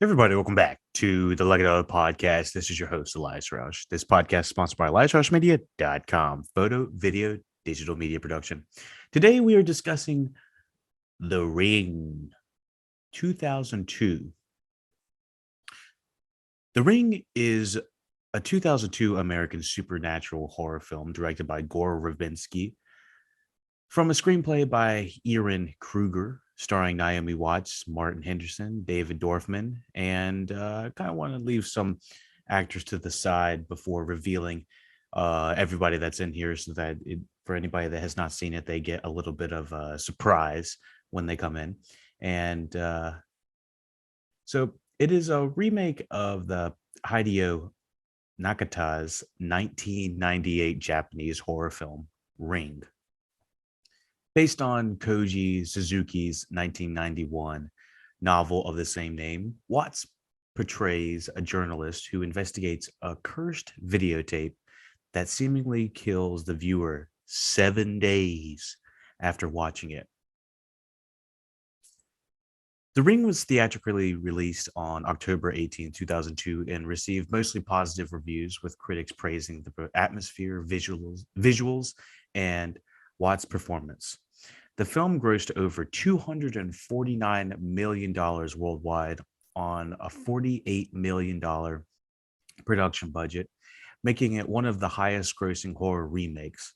Everybody, welcome back to the LuckyDog podcast. This is your host, Elias Roush. This podcast is sponsored by EliasRoushMedia.com, photo, video, digital media production. Today, we are discussing The Ring 2002. The Ring is a 2002 American supernatural horror film directed by Gore Verbinski from a screenplay by Erin Kruger, starring Naomi Watts, Martin Henderson, David Dorfman, and I kind of want to leave some actors to the side before revealing everybody that's in here, so that for anybody that has not seen it, they get a little bit of a surprise when they come in. And so it is a remake of the Hideo Nakata's 1998 Japanese horror film Ring, based on Koji Suzuki's 1991 novel of the same name. Watts portrays a journalist who investigates a cursed videotape that seemingly kills the viewer 7 days after watching it. The Ring was theatrically released on October 18, 2002, and received mostly positive reviews, with critics praising the atmosphere, visuals, and Watts' performance. The film grossed over $249 million worldwide on a $48 million production budget, making it one of the highest grossing horror remakes.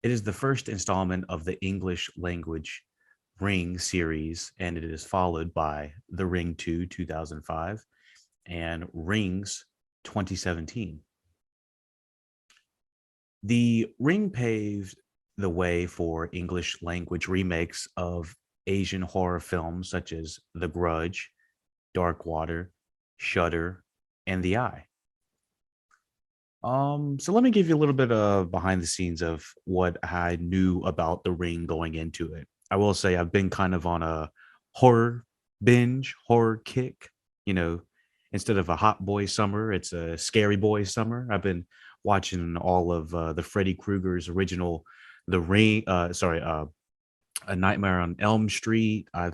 It is the first installment of the English language Ring series, and it is followed by The Ring 2, 2005, and Rings 2017. The Ring paved the way for English language remakes of Asian horror films such as The Grudge, Dark Water, Shudder, and The Eye. So let me give you a little bit of behind the scenes of what I knew about The Ring going into it. I will say I've been kind of on a horror horror kick. You know, instead of a hot boy summer, it's a scary boy summer. I've been watching all of the Freddy Krueger's original The Ring. A Nightmare on Elm Street. I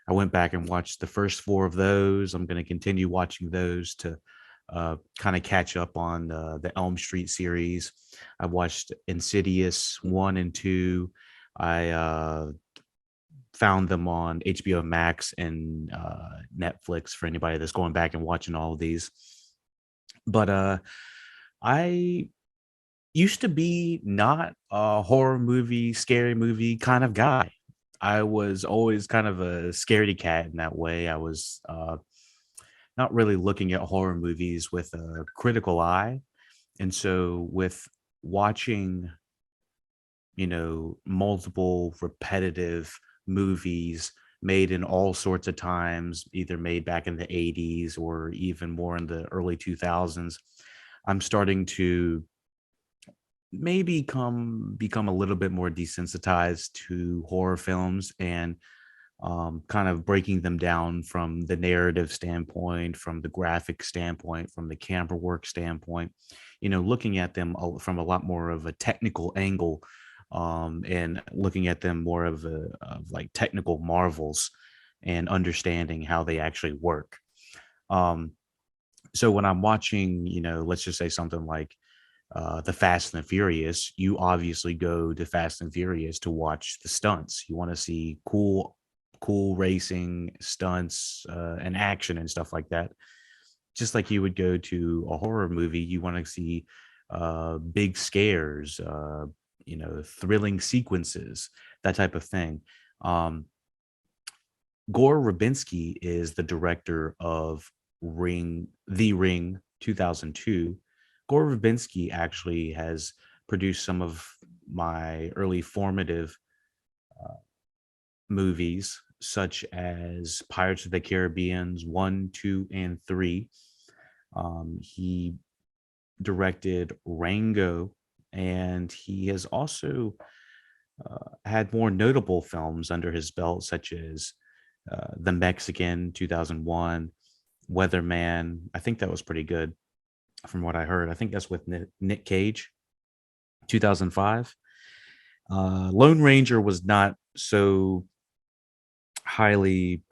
went back and watched the first four of those. I'm going to continue watching those to kind of catch up on the Elm Street series. I watched Insidious 1 and 2. I found them on HBO Max and Netflix for anybody that's going back and watching all of these. But I used to be not a horror movie, scary movie kind of guy. I was always kind of a scaredy cat in that way. I was not really looking at horror movies with a critical eye. And so with watching, multiple repetitive movies made in all sorts of times, either made back in the 80s or even more in the early 2000s, I'm starting to maybe become a little bit more desensitized to horror films, and kind of breaking them down from the narrative standpoint, from the graphic standpoint, from the camera work standpoint, looking at them from a lot more of a technical angle, and looking at them more of like technical marvels and understanding how they actually work. Um, so when I'm watching, let's just say something like the Fast and the Furious, you obviously go to Fast and Furious to watch the stunts. You want to see cool racing stunts and action and stuff like that. Just like you would go to a horror movie, you want to see big scares, thrilling sequences, that type of thing. Um, Gore Rabinski is the director of The Ring 2002. Gore Verbinski actually has produced some of my early formative uh, movies, such as Pirates of the Caribbean's 1, 2, and 3. He directed Rango, and he has also had more notable films under his belt, such as The Mexican 2001, Weatherman. I think that was pretty good from what I heard. I think that's with Nick Cage, 2005. Lone Ranger was not so highly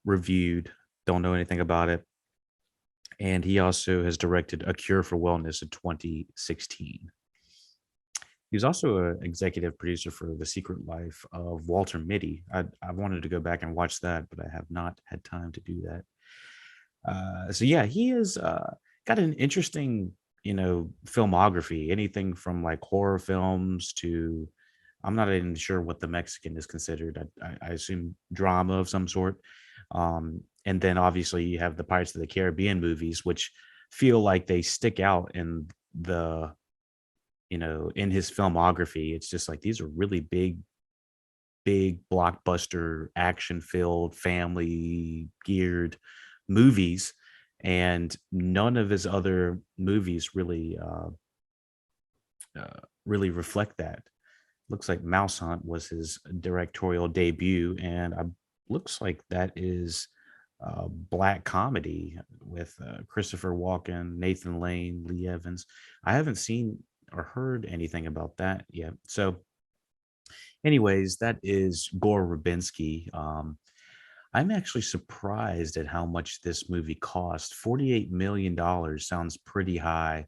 reviewed. Don't know anything about it. And he also has directed A Cure for Wellness in 2016. He was also an executive producer for The Secret Life of Walter Mitty. I wanted to go back and watch that, but I have not had time to do that. So yeah, he has got an interesting, filmography. Anything from like horror films to, I'm not even sure what the Mexican is considered. I assume drama of some sort. And then obviously you have the Pirates of the Caribbean movies, which feel like they stick out in the, in his filmography. It's just like these are really big blockbuster action filled family geared movies, and none of his other movies really reflect that. Looks like Mouse Hunt was his directorial debut, and looks like that is black comedy with Christopher Walken, Nathan Lane, Lee Evans. I haven't seen or heard anything about that yet. So anyways, that is Gore Verbinski. I'm actually surprised at how much this movie cost. $48 million sounds pretty high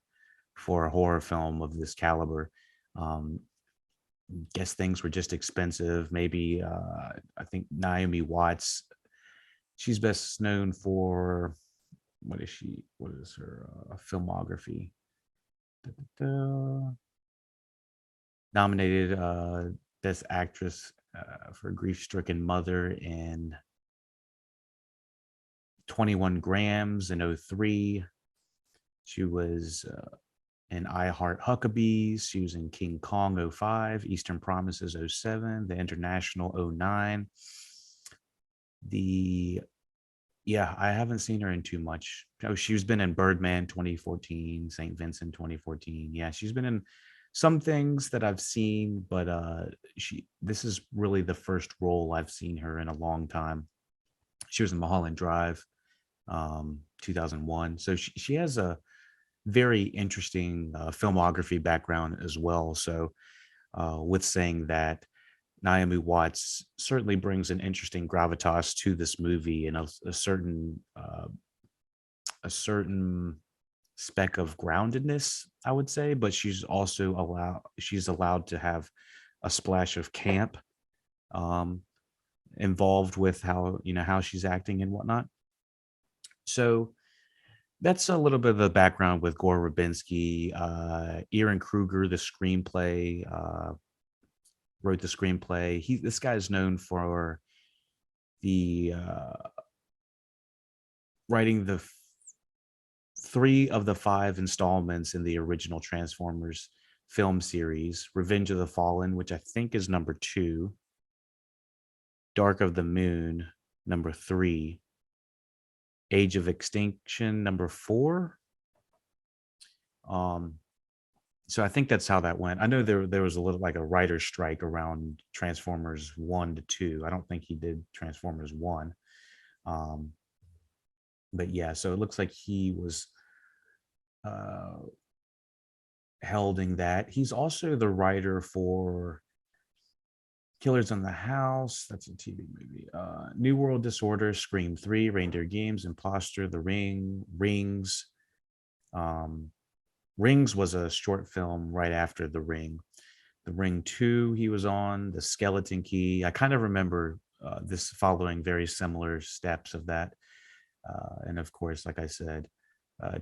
for a horror film of this caliber. Um, guess things were just expensive. Maybe I think Naomi Watts. She's best known for what is she? What is her filmography? Da-da-da. Nominated Best Actress for Grief Stricken Mother in 21 Grams in '03. She was in I Heart Huckabees. She was in King Kong '05, Eastern Promises '07, The International '09. The Yeah, I haven't seen her in too much. Oh, she's been in Birdman 2014, St. Vincent 2014. Yeah, she's been in some things that I've seen, but this is really the first role I've seen her in a long time. She was in Mulholland Drive, 2001. So she has a very interesting filmography background as well. So with saying that, Naomi Watts certainly brings an interesting gravitas to this movie and a certain speck of groundedness, I would say, but she's allowed to have a splash of camp um, involved with how she's acting and whatnot. So that's a little bit of the background with Gore Verbinski. Aaron Kruger, the screenplay, wrote the screenplay. This guy is known for the writing the three of the five installments in the original Transformers film series: Revenge of the Fallen, which I think is number 2, Dark of the Moon, number 3, Age of Extinction, number 4. Um, so I think that's how that went. I know there was a little like a writer's strike around Transformers 1 to 2. I don't think he did Transformers 1. Um, but yeah, so it looks like he was uh, holding that. He's also the writer for Killers in the House. That's a TV movie. New World Disorder, Scream 3, Reindeer Games, Imposter, The Ring, Rings. Um, Rings was a short film right after The Ring. The Ring 2 he was on, The Skeleton Key. I kind of remember this following very similar steps of that. And of course, like I said,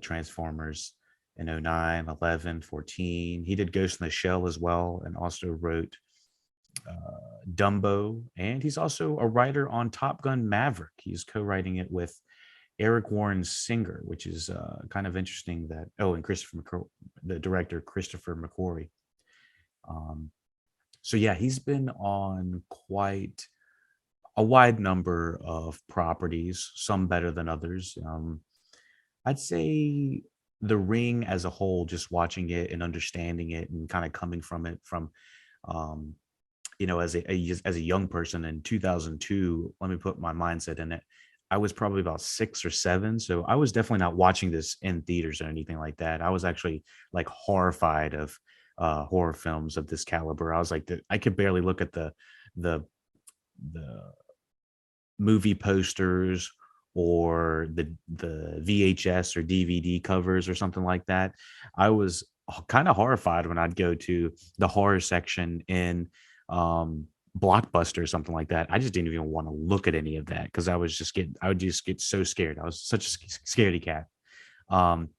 Transformers in '09, 11, 14. He did Ghost in the Shell as well, and also wrote Dumbo. And he's also a writer on Top Gun Maverick. He's co-writing it with Eric Warren Singer, which is kind of interesting that, and the director, Christopher McQuarrie. Um, so yeah, he's been on quite a wide number of properties, some better than others. I'd say The Ring as a whole, just watching it and understanding it and kind of coming from it from, um, as a young person in 2002, let me put my mindset in it. I was probably about 6 or 7, so I was definitely not watching this in theaters or anything like that. I was actually like horrified of horror films of this caliber. I was like, I could barely look at the the movie posters or the VHS or DVD covers or something like that. I was kind of horrified when I'd go to the horror section in um, Blockbuster or something like that. I just didn't even want to look at any of that because I would just get so scared. I was such a scaredy cat. Um,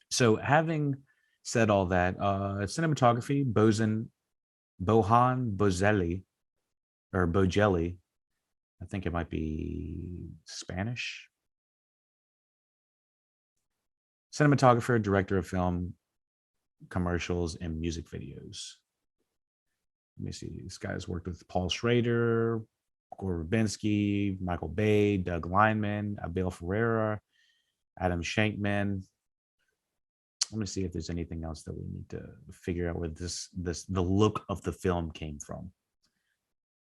so having said all that, cinematography, Bohan Bozelli or Bogelli, I think it might be Spanish. Cinematographer, director of film, commercials, and music videos. Let me see. This guy's worked with Paul Schrader, Gore Verbinski, Michael Bay, Doug Lineman, Abel Ferreira, Adam Shankman. Let me see if there's anything else that we need to figure out where the look of the film came from.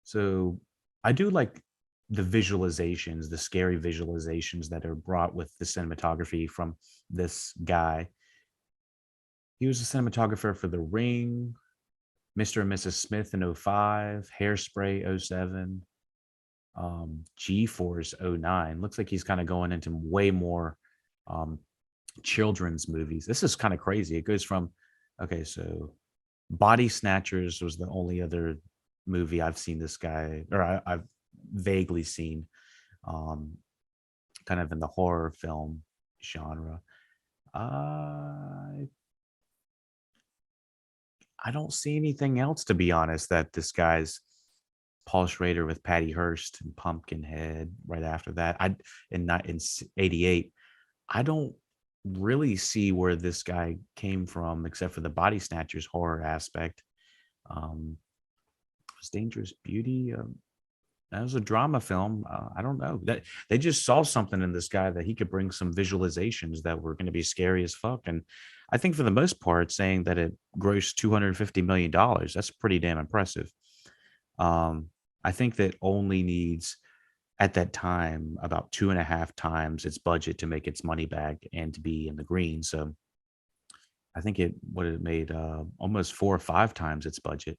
So I do like the visualizations, the scary visualizations that are brought with the cinematography from this guy. He was a cinematographer for The Ring, Mr. and Mrs. Smith in '05, Hairspray '07, G-Force '09. Looks like he's kind of going into way more um, children's movies. This is kind of crazy. It goes from, okay, so Body Snatchers was the only other movie I've seen this guy, or I've vaguely seen, um, kind of in the horror film genre. I I don't see anything else, to be honest, that this guy's Paul Schrader with Patty Hearst and Pumpkinhead right after that. In '88. I don't really see where this guy came from except for the Body Snatchers horror aspect. Um, was Dangerous Beauty? That was a drama film. I don't know that they just saw something in this guy that he could bring some visualizations that were going to be scary as fuck. And I think for the most part, saying that it grossed $250 million, that's pretty damn impressive. Um, I think that only needs at that time about two and a half times its budget to make its money back and to be in the green. So I think it would have made almost four or five times its budget.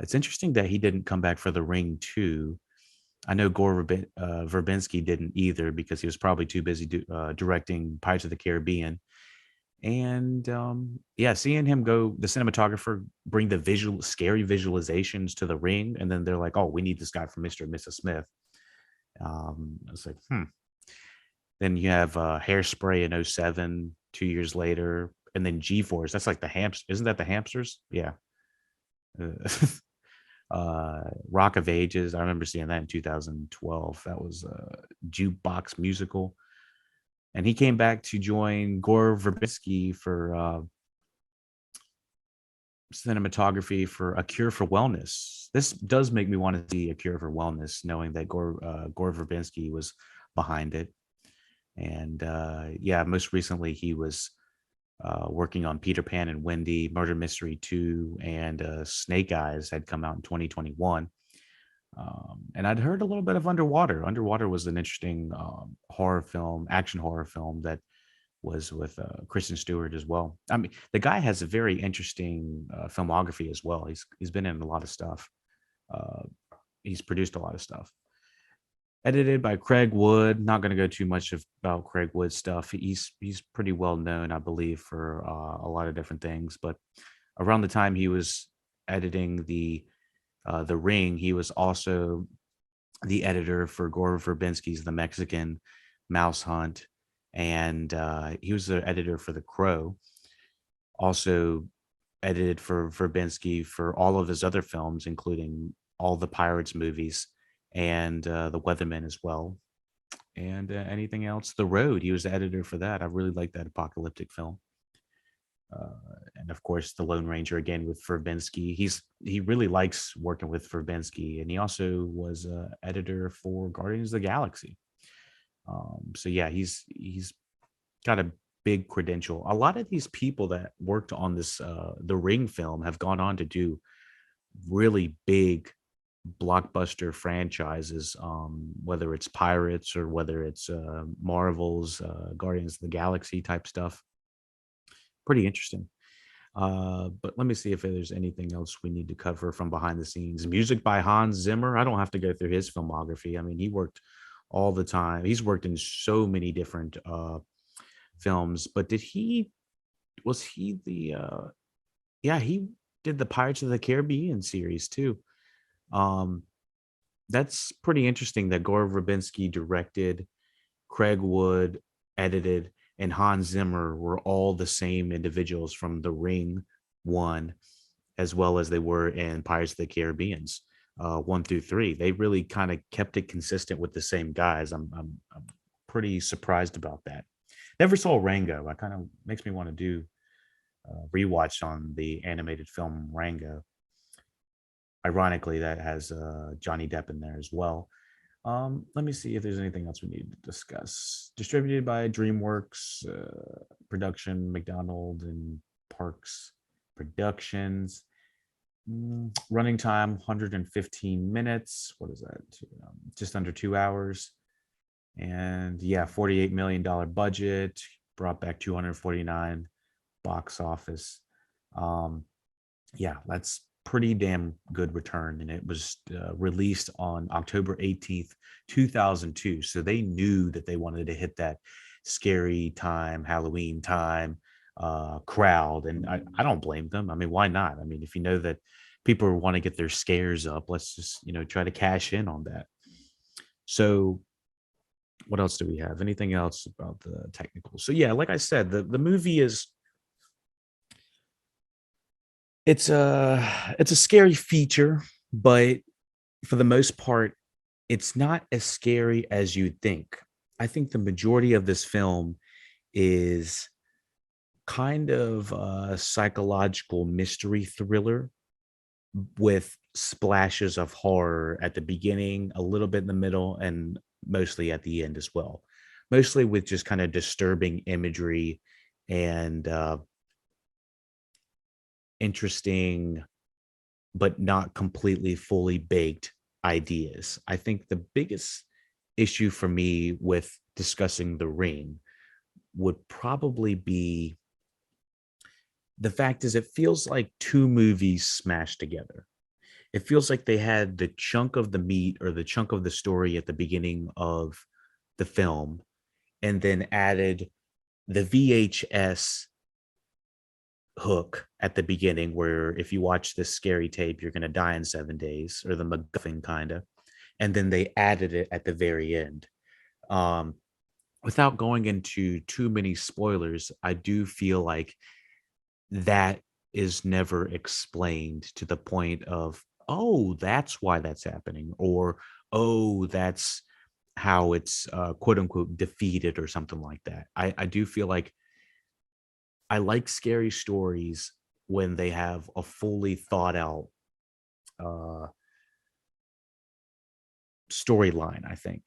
It's interesting that he didn't come back for The Ring 2. I know Verbinski didn't either because he was probably too busy directing Pirates of the Caribbean. And yeah, seeing him go, the cinematographer bring the scary visualizations to The Ring, and then they're like, "Oh, we need this guy from Mr. and Mrs. Smith." I was like, hmm. Then you have Hairspray in '07, 2 years later, and then G-Force. That's like the hamster. Isn't that the hamsters? Yeah. Uh, Rock of Ages. I remember seeing that in 2012. That was a jukebox musical. And he came back to join Gore Verbinski for cinematography for A Cure for Wellness. This does make me want to see A Cure for Wellness, knowing that Gore Verbinski was behind it. And yeah, most recently he was working on Peter Pan and Wendy, Murder Mystery 2, and Snake Eyes had come out in 2021. And I'd heard a little bit of Underwater. Underwater was an interesting horror film, action horror film that was with Kristen Stewart as well. I mean, the guy has a very interesting filmography as well. He's been in a lot of stuff. Uh, he's produced a lot of stuff. Edited by Craig Wood. Not going to go too much about Craig Wood's stuff. He's pretty well known, I believe, for a lot of different things. But around the time he was editing the Ring, he was also the editor for Gore Verbinski's The Mexican, Mouse Hunt, and he was the editor for The Crow. Also edited for Verbinski for all of his other films, including all the Pirates movies and The Weathermen as well. And anything else? The Road. He was the editor for that. I really like that apocalyptic film. Uh, and of course, The Lone Ranger again with Verbinski. He really likes working with Verbinski, and he also was editor for Guardians of the Galaxy. So yeah, he's got a big credential. A lot of these people that worked on this the Ring film have gone on to do really big blockbuster franchises, whether it's Pirates or whether it's Marvel's Guardians of the Galaxy type stuff. Pretty interesting. But let me see if there's anything else we need to cover from behind the scenes. Music by Hans Zimmer. I don't have to go through his filmography. I mean, he worked all the time. He's worked in so many different films. But did he? Was he the? Yeah, he did the Pirates of the Caribbean series too. Um, that's pretty interesting that Gore Verbinski directed, Craig Wood edited, and Hans Zimmer were all the same individuals from The Ring one, as well as they were in Pirates of the Caribbean's 1 through 3. They really kind of kept it consistent with the same guys. I'm pretty surprised about that. Never saw Rango. I kind of makes me want to do rewatch on the animated film Rango. Ironically, that has Johnny Depp in there as well. Let me see if there's anything else we need to discuss. Distributed by DreamWorks, production McDonald and Parks Productions. Running time 115 minutes. What is that? Just under 2 hours. And yeah, $48 million budget. Brought back 249 box office. Um, yeah, that's pretty damn good return. And it was released on October 18th, 2002. So they knew that they wanted to hit that scary time, Halloween time crowd. And I don't blame them. I mean, why not? I mean, if you know that people want to get their scares up, let's just, try to cash in on that. So what else do we have? Anything else about the technicals? So yeah, like I said, the movie is it's a scary feature, but for the most part, it's not as scary as you'd think. I think the majority of this film is kind of a psychological mystery thriller with splashes of horror at the beginning, a little bit in the middle, and mostly at the end as well. Mostly with just kind of disturbing imagery and interesting but not completely fully baked ideas. I think the biggest issue for me with discussing The Ring would probably be the fact is it feels like two movies smashed together. It feels like they had the chunk of the meat or the chunk of the story at the beginning of the film and then added the VHS hook at the beginning where if you watch this scary tape, you're going to die in 7 days, or the MacGuffin kind of. And then they added it at the very end. Um, Without going into too many spoilers, I do feel like that is never explained to the point of, oh, that's why that's happening, or oh, that's how it's quote unquote defeated, or something like that. I do feel like I like scary stories when they have a fully thought out uh, storyline, I think,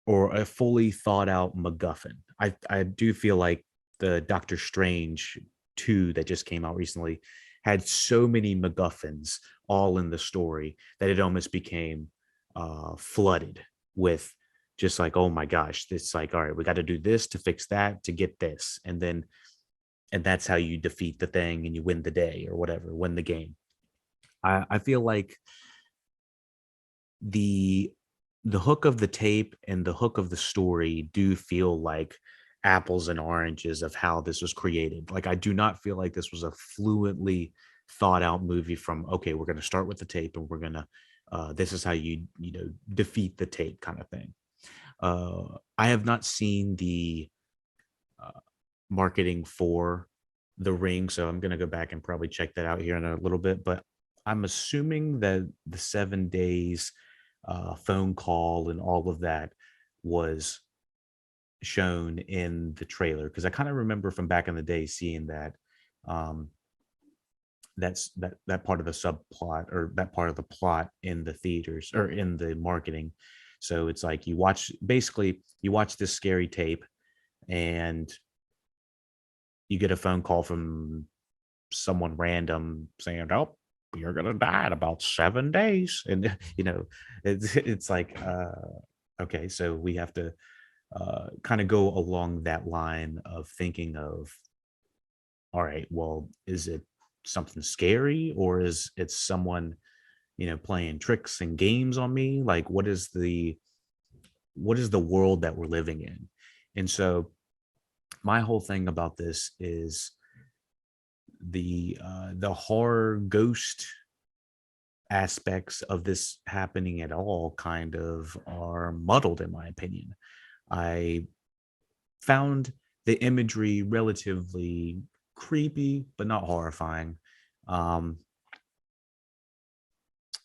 or a fully thought out MacGuffin. I do feel like the Doctor Strange 2 that just came out recently had so many MacGuffins all in the story that it almost became flooded with just like, oh my gosh, it's like, all right, we got to do this to fix that to get this. And that's how you defeat the thing and you win the day or whatever, win the game. I feel like the the hook of the tape and the hook of the story do feel like apples and oranges of how this was created. Like I do not feel like this was a fluently thought out movie from okay, we're going to start with the tape and we're going to this is how you defeat the tape kind of thing. I have not seen the uh, marketing for the ring, so I'm going to go back and probably check that out here in a little bit, but I'm assuming that the 7 days phone call and all of that was shown in the trailer because I kind of remember from back in the day seeing that um that part of the subplot or that part of the plot in the theaters or in the marketing. So it's like you watch this scary tape and you get a phone call from someone random saying, "Oh, you're gonna die in about 7 days," and it's like, okay, so we have to kind of go along that line of thinking of, all right, well, is it? something scary, or is it someone, playing tricks and games on me? Like, what is the world that we're living in? And so my whole thing about this is the horror ghost aspects of this happening at all kind of are muddled, in my opinion. I found the imagery relatively creepy, but not horrifying. Um,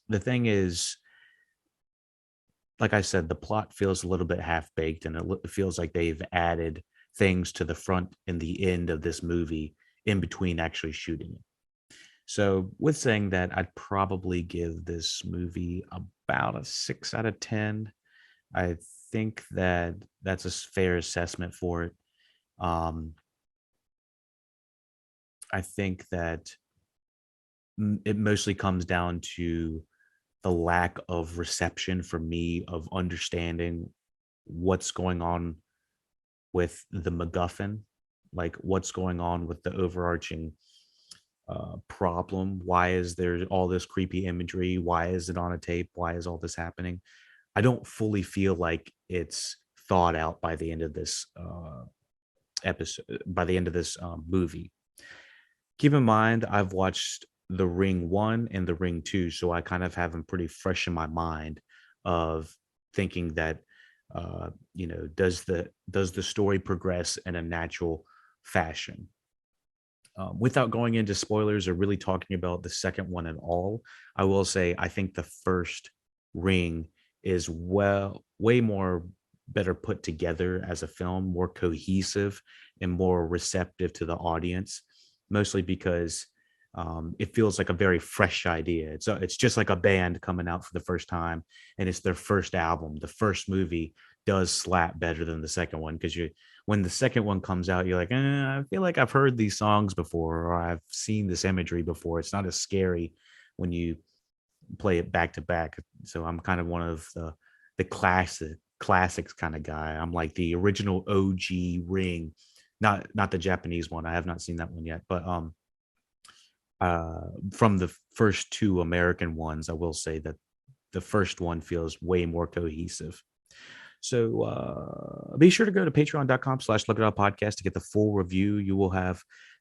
the thing is, like I said, the plot feels a little bit half baked, and it feels like they've added things to the front and the end of this movie in between actually shooting it. So, with saying that, I'd probably give this movie about a 6 out of 10. I think that that's a fair assessment for it. Um, I think that it mostly comes down to the lack of reception for me of understanding what's going on with the MacGuffin, like what's going on with the overarching problem. Why is there all this creepy imagery? Why is it on a tape? Why is all this happening? I don't fully feel like it's thought out by the end of this episode, by the end of this movie. Keep in mind, I've watched The Ring 1 and The Ring 2, so I kind of have them pretty fresh in my mind of thinking that does the story progress in a natural fashion? Without going into spoilers or really talking about the second one at all, I will say I think the first Ring is way more better put together as a film, more cohesive and more receptive to the audience, mostly because it feels like a very fresh idea. It's just like a band coming out for the first time, and it's their first album. The first movie does slap better than the second one because you when the second one comes out, you're like, I feel like I've heard these songs before, or I've seen this imagery before. It's not as scary when you play it back to back. So I'm kind of one of the classics kind of guy. I'm like the original OG Ring, not the Japanese one. I have not seen that one yet, but from the first two American ones, I will say that the first one feels way more cohesive. So be sure to go to patreon.com/look it up podcast to get the full review. You will have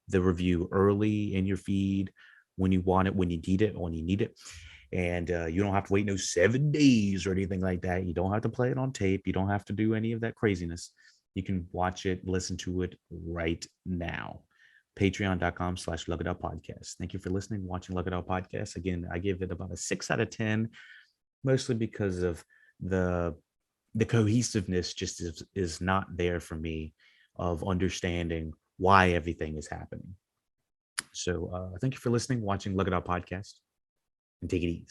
the review early in your feed when you want it, when you need it, when you need it. And you don't have to wait no 7 days or anything like that. You don't have to play it on tape. You don't have to do any of that craziness. You can watch it, listen to it right now. Patreon.com/look it up podcast. Thank you for listening, watching Look It Up podcast. Again, I give it about a 6 out of 10, mostly because of the the cohesiveness just is not there for me of understanding why everything is happening. So thank you for listening, watching Look It Up podcast, and take it easy.